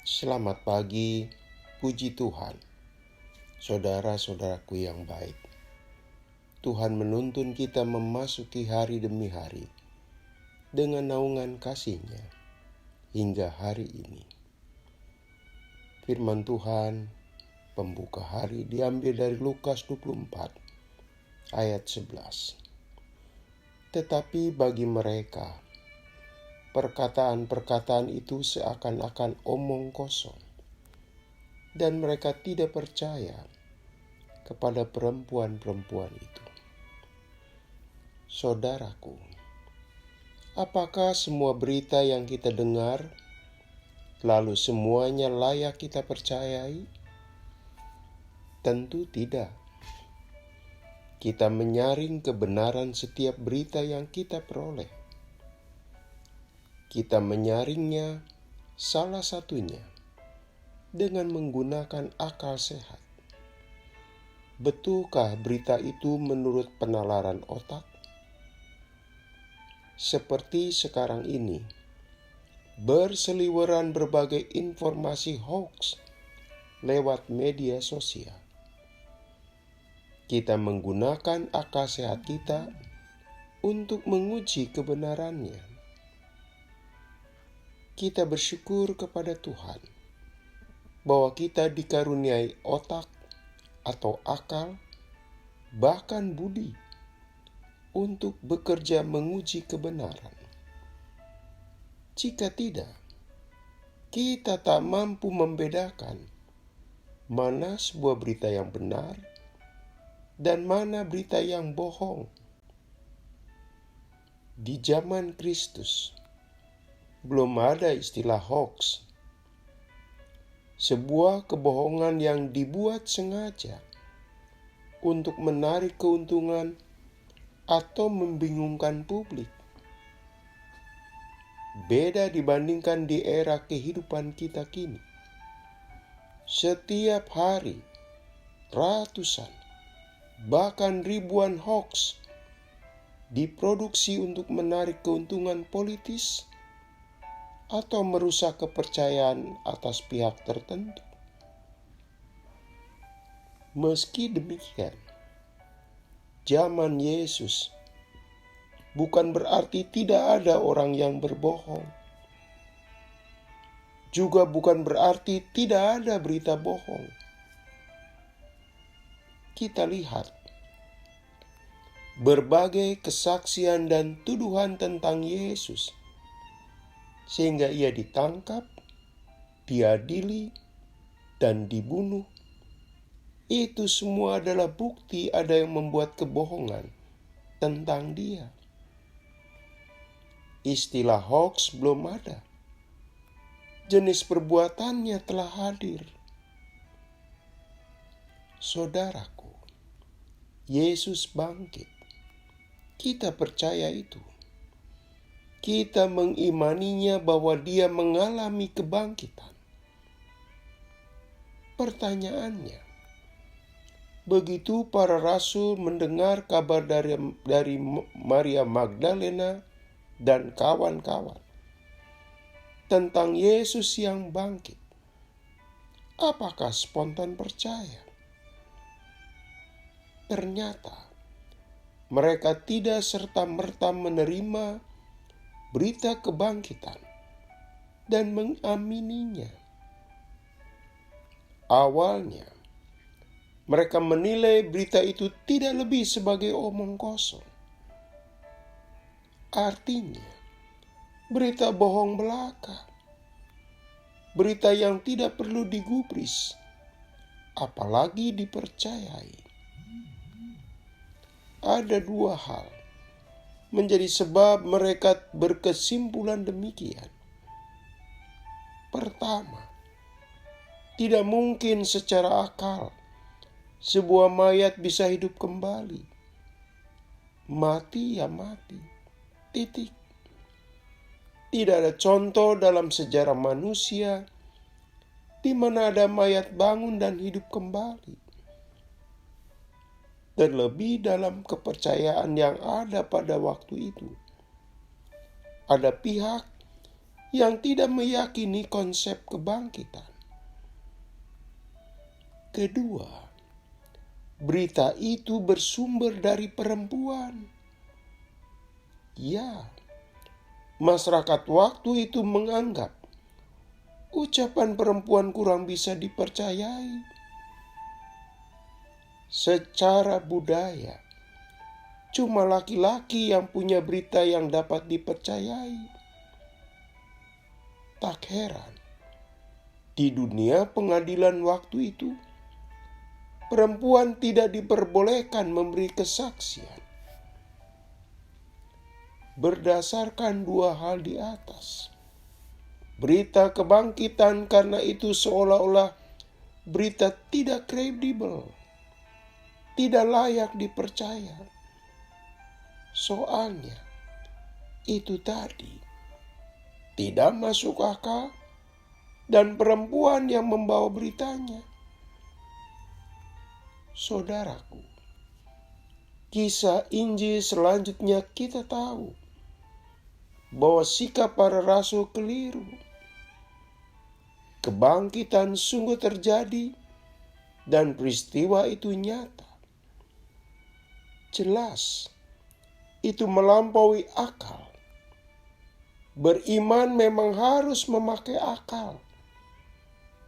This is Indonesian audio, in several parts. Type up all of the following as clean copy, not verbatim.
Selamat pagi, puji Tuhan. Saudara-saudaraku yang baik, Tuhan menuntun kita memasuki hari demi hari dengan naungan kasih-Nya hingga hari ini. Firman Tuhan pembuka hari diambil dari Lukas 24 ayat 11. Tetapi bagi mereka, perkataan-perkataan itu seakan-akan omong kosong, dan mereka tidak percaya kepada perempuan-perempuan itu. Saudaraku, apakah semua berita yang kita dengar lalu semuanya layak kita percayai? Tentu tidak. Kita menyaring kebenaran setiap berita yang kita peroleh. Kita menyaringnya salah satunya dengan menggunakan akal sehat. Betulkah berita itu menurut penalaran otak? Seperti sekarang ini, berseliweran berbagai informasi hoax lewat media sosial. Kita menggunakan akal sehat kita untuk menguji kebenarannya. Kita bersyukur kepada Tuhan bahwa kita dikaruniai otak atau akal, bahkan budi, untuk bekerja menguji kebenaran. Jika tidak, kita tak mampu membedakan mana sebuah berita yang benar dan mana berita yang bohong. Di zaman Kristus, belum ada istilah hoax. Sebuah kebohongan yang dibuat sengaja untuk menarik keuntungan atau membingungkan publik. Beda dibandingkan di era kehidupan kita kini. Setiap hari, ratusan, bahkan ribuan hoax diproduksi untuk menarik keuntungan politis atau merusak kepercayaan atas pihak tertentu. Meski demikian, zaman Yesus bukan berarti tidak ada orang yang berbohong. Juga bukan berarti tidak ada berita bohong. Kita lihat berbagai kesaksian dan tuduhan tentang Yesus, sehingga ia ditangkap, diadili, dan dibunuh. Itu semua adalah bukti ada yang membuat kebohongan tentang dia. Istilah hoax belum ada. Jenis perbuatannya telah hadir. Saudaraku, Yesus bangkit. Kita percaya itu. Kita mengimaninya bahwa dia mengalami kebangkitan. Pertanyaannya, begitu para rasul mendengar kabar dari Maria Magdalena dan kawan-kawan tentang Yesus yang bangkit, apakah spontan percaya? Ternyata mereka tidak serta-merta menerima berita kebangkitan dan mengamininya. Awalnya, mereka menilai berita itu tidak lebih sebagai omong kosong. Artinya, berita bohong belaka. Berita yang tidak perlu digubris, apalagi dipercayai. Ada dua hal menjadi sebab mereka berkesimpulan demikian. Pertama, tidak mungkin secara akal sebuah mayat bisa hidup kembali. Mati ya mati. Titik. Tidak ada contoh dalam sejarah manusia di mana ada mayat bangun dan hidup kembali. Terlebih dalam kepercayaan yang ada pada waktu itu. Ada pihak yang tidak meyakini konsep kebangkitan. Kedua, berita itu bersumber dari perempuan. Ya, masyarakat waktu itu menganggap ucapan perempuan kurang bisa dipercayai. Secara budaya, cuma laki-laki yang punya berita yang dapat dipercayai. Tak heran, di dunia pengadilan waktu itu, perempuan tidak diperbolehkan memberi kesaksian. Berdasarkan dua hal di atas, berita kebangkitan karena itu seolah-olah berita tidak kredibel, tidak layak dipercaya. Soalnya, itu tadi tidak masuk akal dan perempuan yang membawa beritanya. Saudaraku, kisah Injil selanjutnya kita tahu bahwa sikap para rasul keliru. Kebangkitan sungguh terjadi dan peristiwa itu nyata. Jelas, itu melampaui akal. Beriman memang harus memakai akal.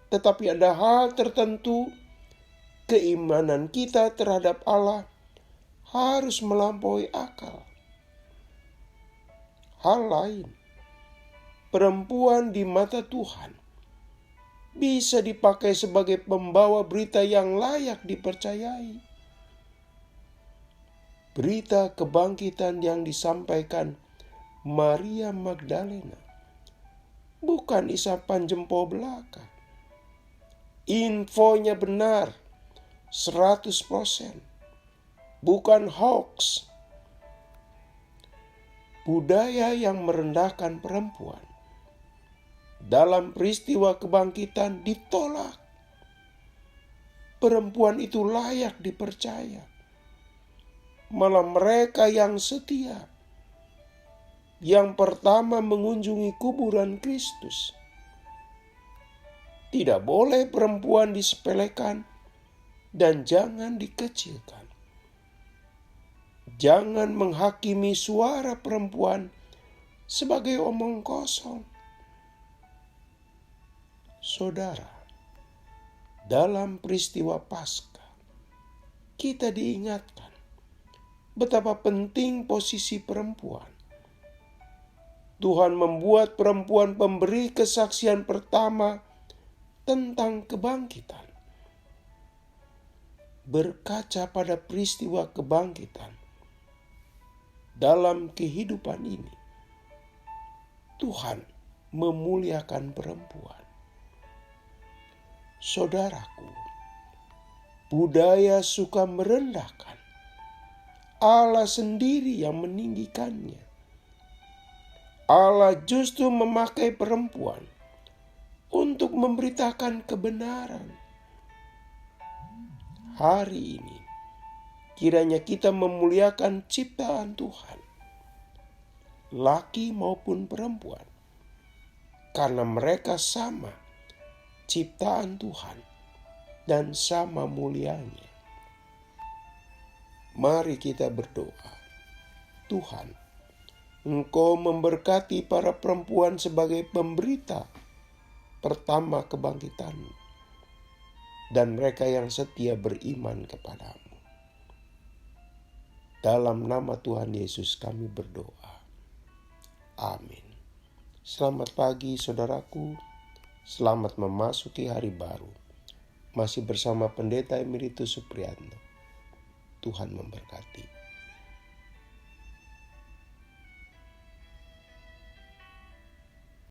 Tetapi ada hal tertentu, keimanan kita terhadap Allah harus melampaui akal. Hal lain, perempuan di mata Tuhan bisa dipakai sebagai pembawa berita yang layak dipercayai. Berita kebangkitan yang disampaikan Maria Magdalena bukan isapan jempol belaka. Infonya benar 100%, bukan hoax. Budaya yang merendahkan perempuan dalam peristiwa kebangkitan ditolak. Perempuan itu layak dipercaya. Malah mereka yang setia, yang pertama mengunjungi kuburan Kristus. Tidak boleh perempuan disepelekan dan jangan dikecilkan. Jangan menghakimi suara perempuan sebagai omong kosong. Saudara, dalam peristiwa Paskah, kita diingatkan betapa penting posisi perempuan. Tuhan membuat perempuan pemberi kesaksian pertama tentang kebangkitan. Berkaca pada peristiwa kebangkitan dalam kehidupan ini, Tuhan memuliakan perempuan. Saudaraku, budaya suka merendahkan. Allah sendiri yang meninggikannya. Allah justru memakai perempuan untuk memberitakan kebenaran. Hari ini, kiranya kita memuliakan ciptaan Tuhan, laki maupun perempuan, karena mereka sama ciptaan Tuhan dan sama mulianya. Mari kita berdoa. Tuhan, Engkau memberkati para perempuan sebagai pemberita pertama kebangkitan, dan mereka yang setia beriman kepadamu. Dalam nama Tuhan Yesus kami berdoa. Amin. Selamat pagi saudaraku, selamat memasuki hari baru. Masih bersama Pendeta Emeritus Supriyanto. Tuhan memberkati.